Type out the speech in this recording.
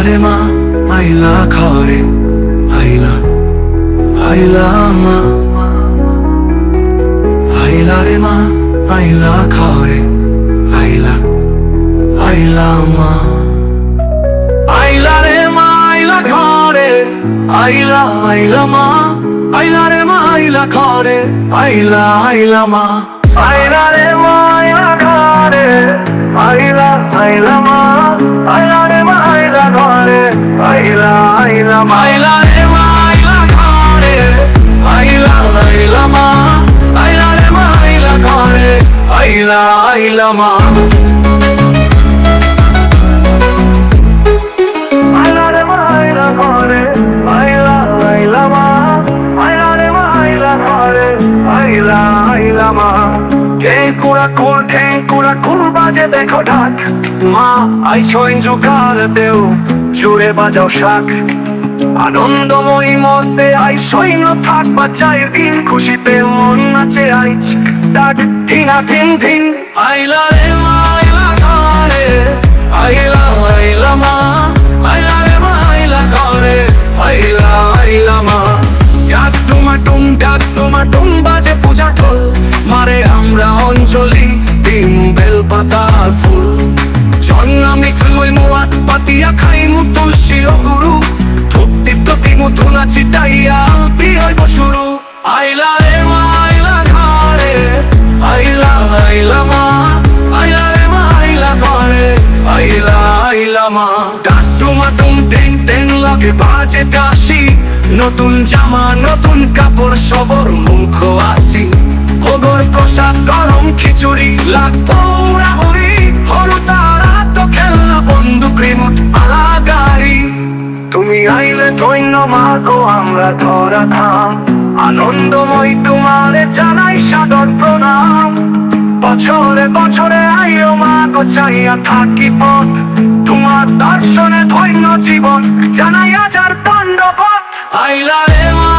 রে মা আইলা ঘরে, আইলা আইলা মা, আইলা রে মা আইলা ঘরে, আইলা আইলা মা। আইলা রে মা আইলা ঘরে, আইলা আইলা মা, আইলা রে মা আইলা ঘরে, আইলা আইলা মা। আইলা রে মা আইলা ঘরে, আইলা আইলা মা, আইলা রে মা আইলা ঘরে, আইলা আইলা মা। আইলা রে মা আইলা ঘরে, আইলা আইলা মা, আইলা রে মা আইলা ঘরে, আইলা আইলা মা। আইলা রে মা আইলা ঘরে, আইলা আইলা মা, আইলা রে মা আইলা ঘরে, আইলা আইলা মা। ঠেঙ্কুরা কুল বাজে দেখো ঢাক, মা আইসইন জোগাড় দেও, জুড়ে বাজাও শাক। আনন্দময়ী মতে আইসইন থাক, বাচ্চায় দিন খুশিতে মন নাচে আইচ ডাক, ঠিনা ঠিন ঠিন। আইলা রে মা আইলা ঘরে, আইলা আইলা মা, আইলা রে মা আইলা ঘরে, আইলা আইলা মা। ডাক তোমা টুম বাজে পূজা ঢোল, মারে আমরা অঞ্জলি দিমু বেল পাতার ফুল। জন্নামি খুলই মুয়াত পাতিয়া খাইমু তুলসী ও গুরু, ধূপ দিমু ধুনা ছিটাইয়া আলতি হইব শুরু। আইলা রে মা আইলা ঘরে, আইলা আইলা মা, আইলা রে মা আইলা ঘরে, আইলা আইলা মা। ডাক তোমা টুম টেং টেং লগে বাজে কাশি, নতুন জামা নতুন কাপড় সবর মুখ আসি। ভোগর প্রসাদ গরম খিচুড়ি লাগতো উড়াউড়ি, হরু তারা তো খেলনা বন্দুক রিমোট আলা গাড়ি। তুমি আইলে ধন্য মা গো আমরা ধরা ধাম, আনন্দময় তোমারে জানাই সাদর প্রণাম। বছরে বছরে আইও মা গো চাইয়া থাকি পথ, তোমার দর্শনে ধন্য জীবন জানাই আজার দণ্ডপথ। আইলা রে মা